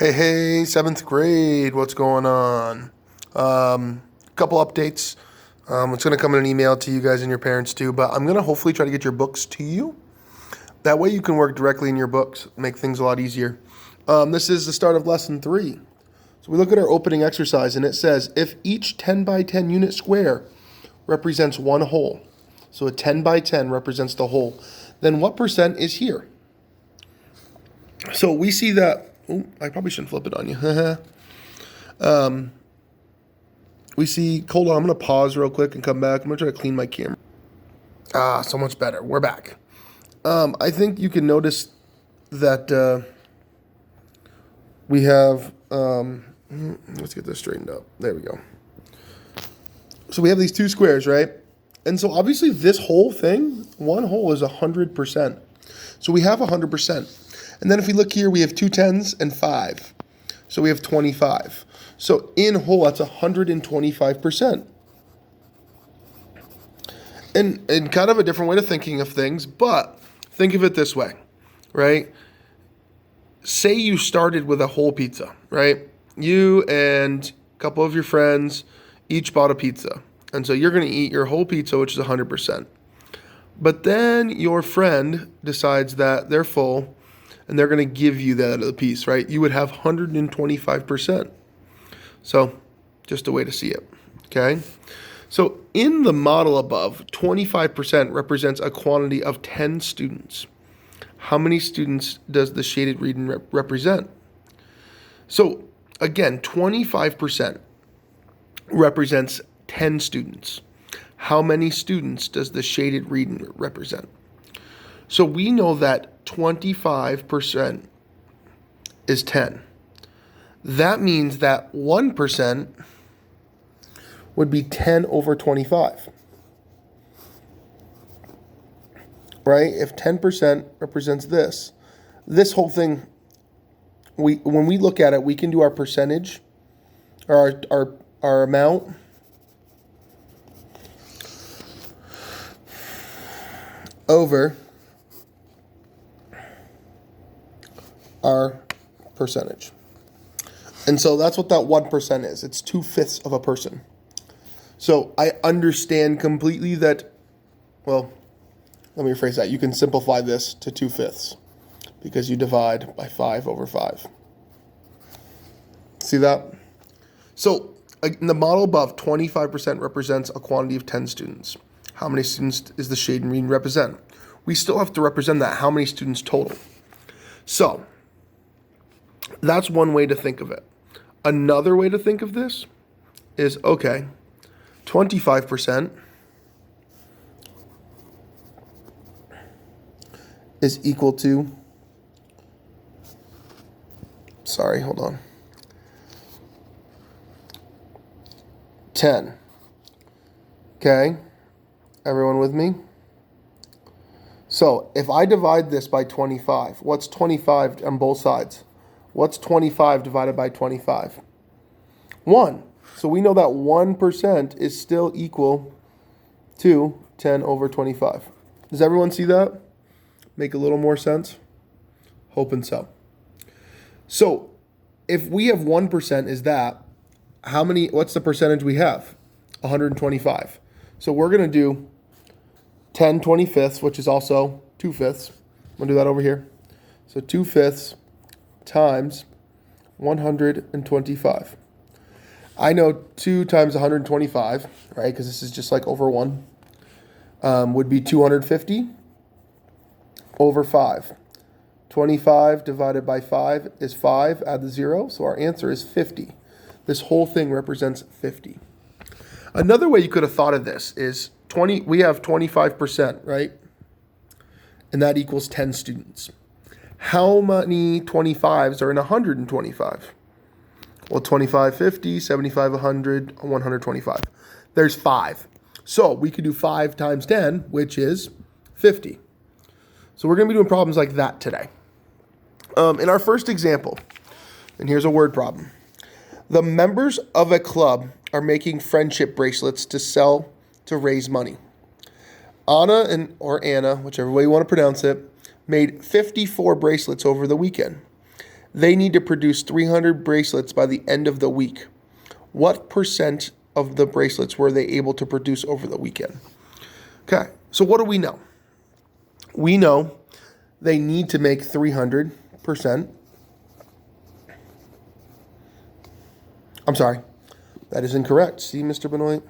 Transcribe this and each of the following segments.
Hey, seventh grade, what's going on? Couple updates. It's going to come in an email to you guys and your parents too, but I'm going to hopefully try to get your books to you. That way you can work directly in your books, make things a lot easier. This is the start of lesson 3. So we look at our opening exercise and it says, if each 10 by 10 unit square represents one whole, so a 10 by 10 represents the whole, then what percent is here? So we see that. I probably shouldn't flip it on you. We see, hold on, I'm going to pause real quick and come back. I'm going to try to clean my camera. So much better. We're back. I think you can notice that we have, let's get this straightened up. There we go. So we have these two squares, right? And so obviously this whole thing, one whole is 100%. So we have 100%. And then if we look here, we have 2 10s and 5. So we have 25. So in whole, that's 125%. And kind of a different way of thinking of things, but think of it this way, right? Say you started with a whole pizza, right? You and a couple of your friends each bought a pizza. And so you're going to eat your whole pizza, which is 100%. But then your friend decides that they're full and they're going to give you that other piece, right? You would have 125%. So just a way to see it, okay? So in the model above, 25% represents a quantity of 10 students. How many students does the shaded region represent? So again, 25% represents 10 students. How many students does the shaded region represent? So we know that 25% is 10. That means that 1% would be 10 over 25. Right? If 10% represents this whole thing, when we look at it, we can do our percentage, or our amount, over our percentage. And so that's what that 1% is. It's 2/5 of a person. So I understand completely that, well, let me rephrase that. You can simplify this to 2/5 because you divide by 5 over 5. See that? So in the model above, 25% represents a quantity of 10 students. How many students is the shaded region represent? We still have to represent that. How many students total? So that's one way to think of it. Another way to think of this is, okay, 25% is equal to, hold on, 10. Okay, everyone with me? So if I divide this by 25, what's 25 on both sides? What's 25 divided by 25? 1. So we know that 1% is still equal to 10 over 25. Does everyone see that? Make a little more sense? Hoping so. So if we have 1% is that, what's the percentage we have? 125. So we're going to do 10 25ths, which is also 2/5. I'm going to do that over here. So 2/5 times 125. I know 2 times 125, right, because this is just like over 1, would be 250 over 5. 25 divided by 5 is 5, add the 0, so our answer is 50. This whole thing represents 50. Another way you could have thought of this is we have 25%, right? And that equals 10 students. How many 25s are in 125? Well, 25, 50, 75, 100, 125. There's 5. So we could do 5 times 10, which is 50. So we're going to be doing problems like that today. In our first example, and here's a word problem. The members of a club are making friendship bracelets to sell to raise money. Anna, whichever way you want to pronounce it, made 54 bracelets over the weekend. They need to produce 300 bracelets by the end of the week. What percent of the bracelets were they able to produce over the weekend? Okay, so what do we know? We know they need to make 300%. I'm sorry, that is incorrect. See, Mr. Benoit?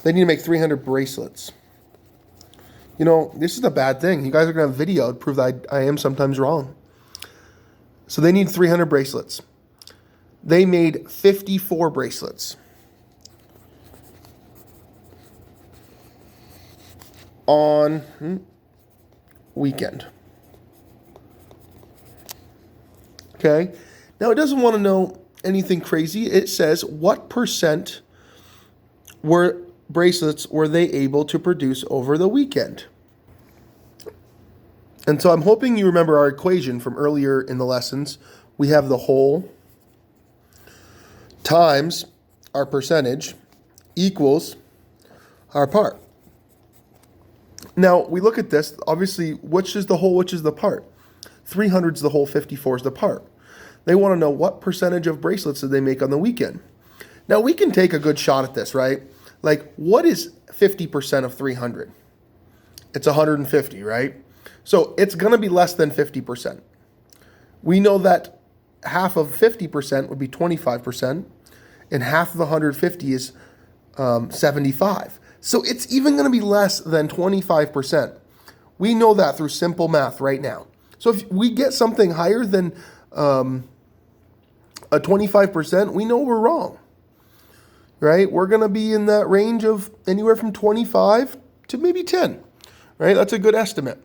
They need to make 300 bracelets. You know, this is a bad thing. You guys are going to have video to prove that I am sometimes wrong. So they need 300 bracelets. They made 54 bracelets. On weekend. Okay. Now it doesn't want to know anything crazy. It says what percent bracelets were they able to produce over the weekend? And so I'm hoping you remember our equation from earlier in the lessons. We have the whole times our percentage equals our part. Now, we look at this, obviously, which is the whole, which is the part? 300 is the whole, 54 is the part. They want to know what percentage of bracelets did they make on the weekend. Now, we can take a good shot at this, right? Like, what is 50% of 300? It's 150, right? So it's going to be less than 50%. We know that half of 50% would be 25%, and half of 150 is 75. So it's even going to be less than 25%. We know that through simple math right now. So if we get something higher than a 25%, we know we're wrong, right? We're going to be in that range of anywhere from 25 to maybe 10, right? That's a good estimate.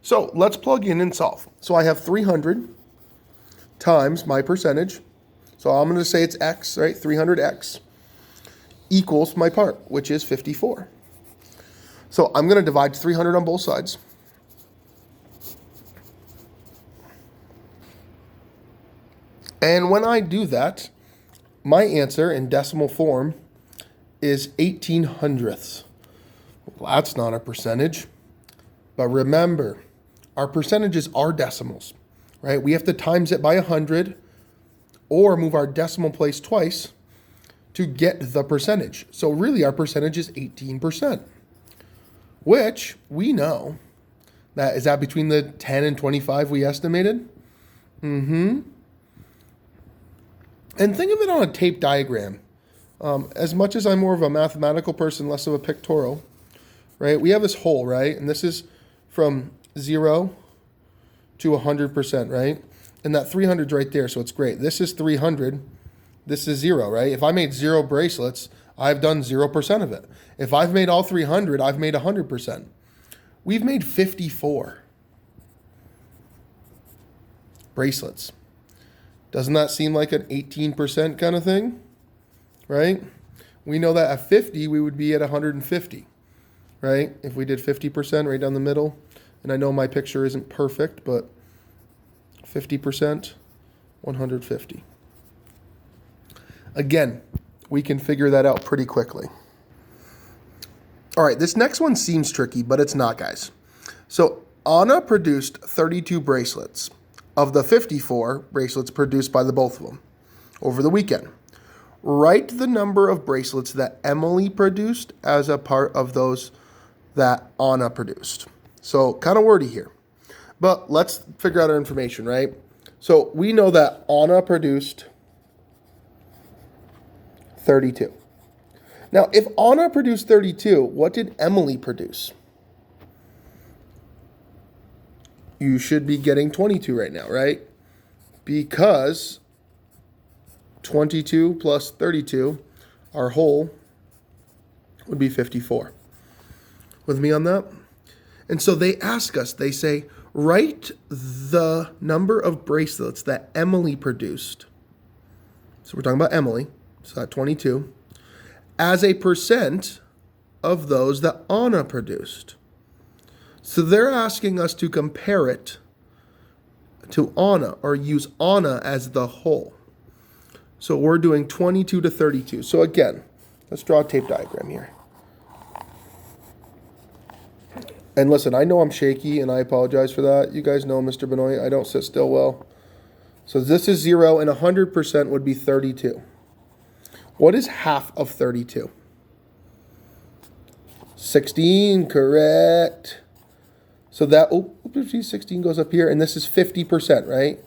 So let's plug in and solve. So I have 300 times my percentage. So I'm going to say it's X, right? 300X. Equals my part, which is 54. So I'm going to divide 300 on both sides. And when I do that, my answer in decimal form is 18 hundredths. Well, that's not a percentage. But remember, our percentages are decimals, right? We have to times it by 100 or move our decimal place twice to get the percentage. So really our percentage is 18%, which we know that is that between the 10 and 25 we estimated. And think of it on a tape diagram. As much as I'm more of a mathematical person, less of a pictorial, right? We have this hole, right? And this is from 0 to 100%, right? And that 300's right there, so it's great. This is 300. This is 0, right? If I made 0 bracelets, I've done 0% of it. If I've made all 300, I've made 100%. We've made 54 bracelets. Doesn't that seem like an 18% kind of thing, right? We know that at 50, we would be at 150, right? If we did 50% right down the middle, and I know my picture isn't perfect, but 50%, 150. Again, we can figure that out pretty quickly. All right, this next one seems tricky, but it's not, guys. So Anna produced 32 bracelets of the 54 bracelets produced by the both of them over the weekend. Write the number of bracelets that Emily produced as a part of those that Anna produced. So kind of wordy here, but let's figure out our information, right? So we know that Anna produced 32. Now, if Anna produced 32, what did Emily produce? You should be getting 22 right now, right? Because 22 plus 32, our whole would be 54. With me on that? And so they ask us, they say, write the number of bracelets that Emily produced. So we're talking about Emily. So that 22, as a percent of those that Anna produced. So they're asking us to compare it to Anna, or use Anna as the whole. So we're doing 22 to 32. So again, let's draw a tape diagram here. And listen, I know I'm shaky, and I apologize for that. You guys know Mr. Benoit, I don't sit still well. So this is 0, and 100% would be 32. What is half of 32? 16, correct. So that, 16 goes up here, and this is 50%, right?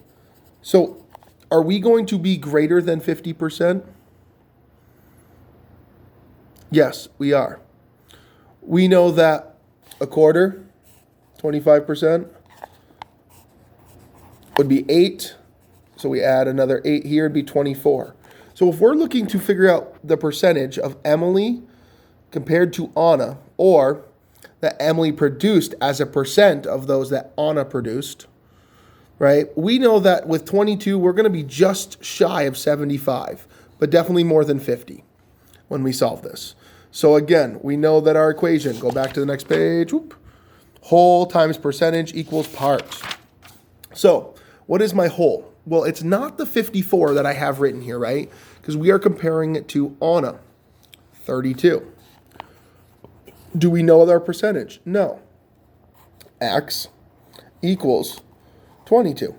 So are we going to be greater than 50%? Yes, we are. We know that a quarter, 25%, would be 8. So we add another 8 here, it'd be 24. So if we're looking to figure out the percentage of Emily compared to Anna, or that Emily produced as a percent of those that Anna produced, right? We know that with 22, we're going to be just shy of 75, but definitely more than 50 when we solve this. So again, we know that our equation, go back to the next page, whole times percentage equals parts. So what is my whole? Well, it's not the 54 that I have written here, right? Because we are comparing it to Anna, 32. Do we know our percentage? No. X equals 22.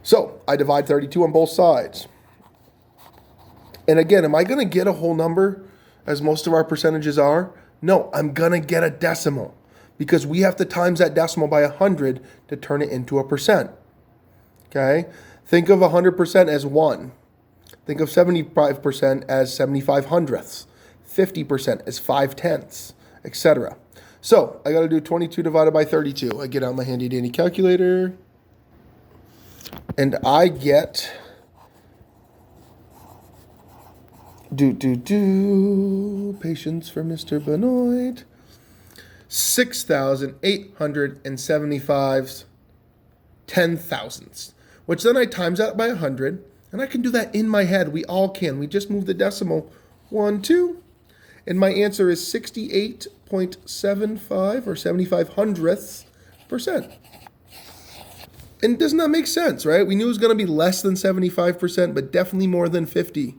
So I divide 32 on both sides. And again, am I going to get a whole number as most of our percentages are? No, I'm going to get a decimal because we have to times that decimal by 100 to turn it into a percent. Okay? Think of 100% as 1. Think of 75% as 75 hundredths. 50% as 5 tenths, etc. So I got to do 22 divided by 32. I get out my handy dandy calculator, and I get patience for Mr. Benoit, 6,875 ten thousandths, which then I times that by 100, and I can do that in my head. We all can. We just move the decimal 1, 2. And my answer is 68.75 or 75 hundredths percent. And doesn't that make sense, right? We knew it was going to be less than 75%, but definitely more than 50.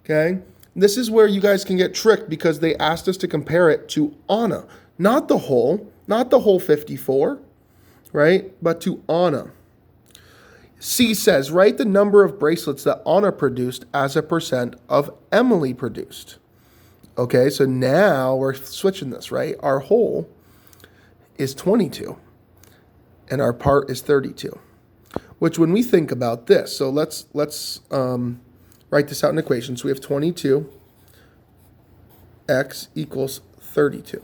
Okay? This is where you guys can get tricked because they asked us to compare it to Anna. Not the whole 54, right? But to Anna. C says, write the number of bracelets that Anna produced as a percent of Emily produced. Okay, so now we're switching this, right? Our whole is 22, and our part is 32. Which, when we think about this, so let's write this out in equations. So we have 22 x equals 32.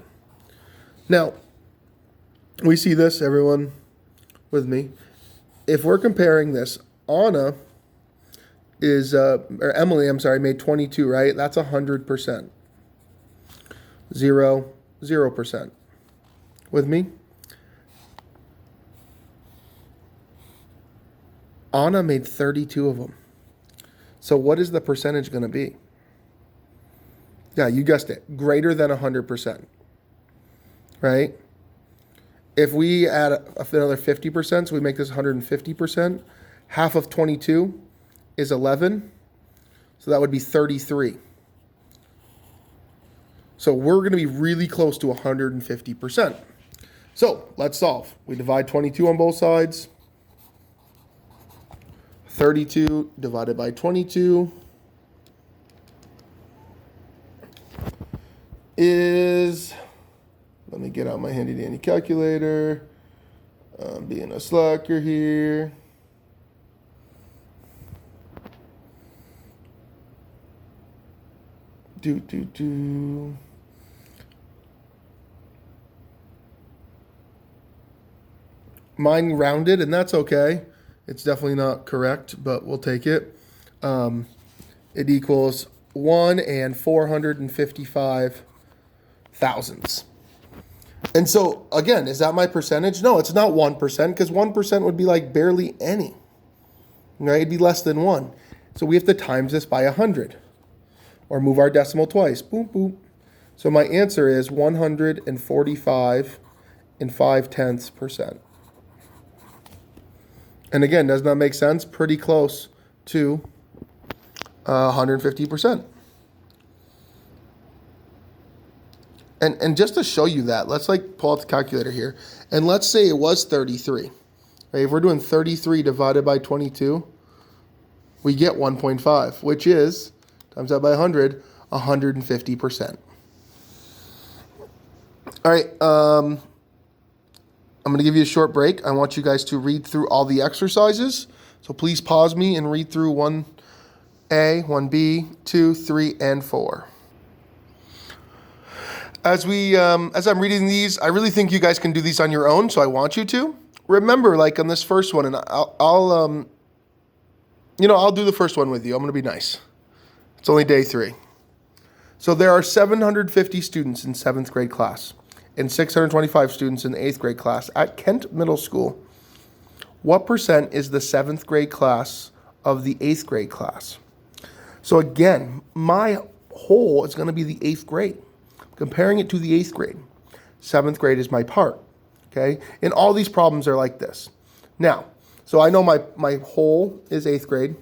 Now, we see this, everyone with me. If we're comparing this, Anna is, or Emily, I'm sorry, made 22, right? That's 100%. 0% with me. Anna made 32 of them. So what is the percentage going to be? Yeah, you guessed it. Greater than 100%. Right? If we add another 50%, so we make this 150%, half of 22 is 11. So that would be 33. So we're going to be really close to 150%. So let's solve. We divide 22 on both sides. 32 divided by 22 is, let me get out my handy dandy calculator. I'm being a slacker here. Mine rounded, and that's okay. It's definitely not correct, but we'll take it. It equals 1 and 455 thousandths. And so, again, is that my percentage? No, it's not 1%, because 1% would be like barely any. Right? It'd be less than 1. So we have to times this by 100. Or move our decimal twice. Boom, boom. So my answer is 145 and 5 tenths percent. And again, does not make sense? Pretty close to 150%. And just to show you that, let's like pull out the calculator here. And let's say it was 33. Right? If we're doing 33 divided by 22, we get 1.5, which is, times that by 100, 150%. All right, I'm going to give you a short break. I want you guys to read through all the exercises. So please pause me and read through 1A, 1B, 2, 3, and 4. As I'm reading these, I really think you guys can do these on your own, so I want you to. Remember, like on this first one, and I'll do the first one with you. I'm going to be nice. It's only day 3. So there are 750 students in 7th grade class and 625 students in the 8th grade class at Kent Middle School. What percent is the 7th grade class of the 8th grade class? So again, my whole is going to be the 8th grade. Comparing it to the 8th grade. 7th grade is my part. Okay? And all these problems are like this. Now, so I know my whole is 8th grade,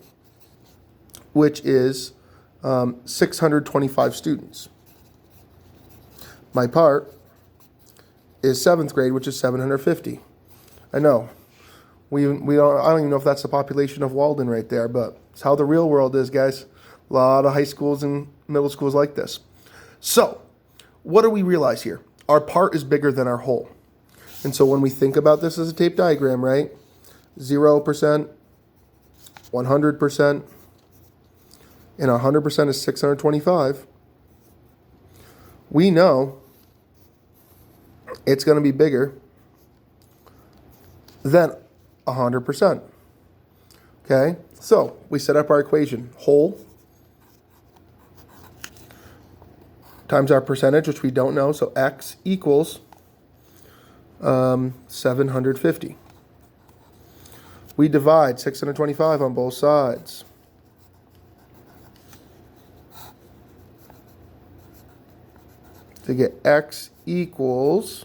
which is 625 students. My part is 7th grade, which is 750. I know. I don't even know if that's the population of Walden right there, but it's how the real world is, guys. A lot of high schools and middle schools like this. So, what do we realize here? Our part is bigger than our whole. And so when we think about this as a tape diagram, right? 0%, 100%, and 100% is 625. We know it's going to be bigger than 100%. Okay? So we set up our equation. Whole times our percentage, which we don't know. So X equals 750. We divide 625 on both sides. To get X equals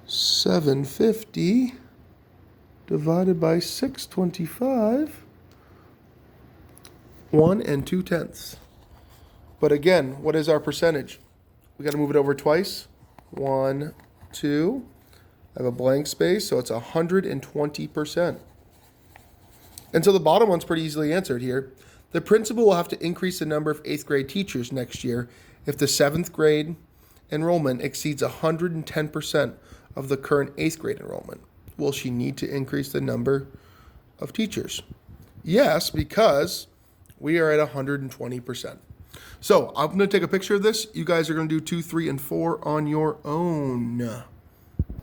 750 divided by 625, 1 2/10. But again, what is our percentage? We got to move it over twice. 1, 2. I have a blank space, so it's 120%. And so the bottom one's pretty easily answered here. The principal will have to increase the number of 8th grade teachers next year if the 7th grade enrollment exceeds 110% of the current 8th grade enrollment. Will she need to increase the number of teachers? Yes, because we are at 120%. So I'm going to take a picture of this. You guys are going to do 2, 3, and 4 on your own.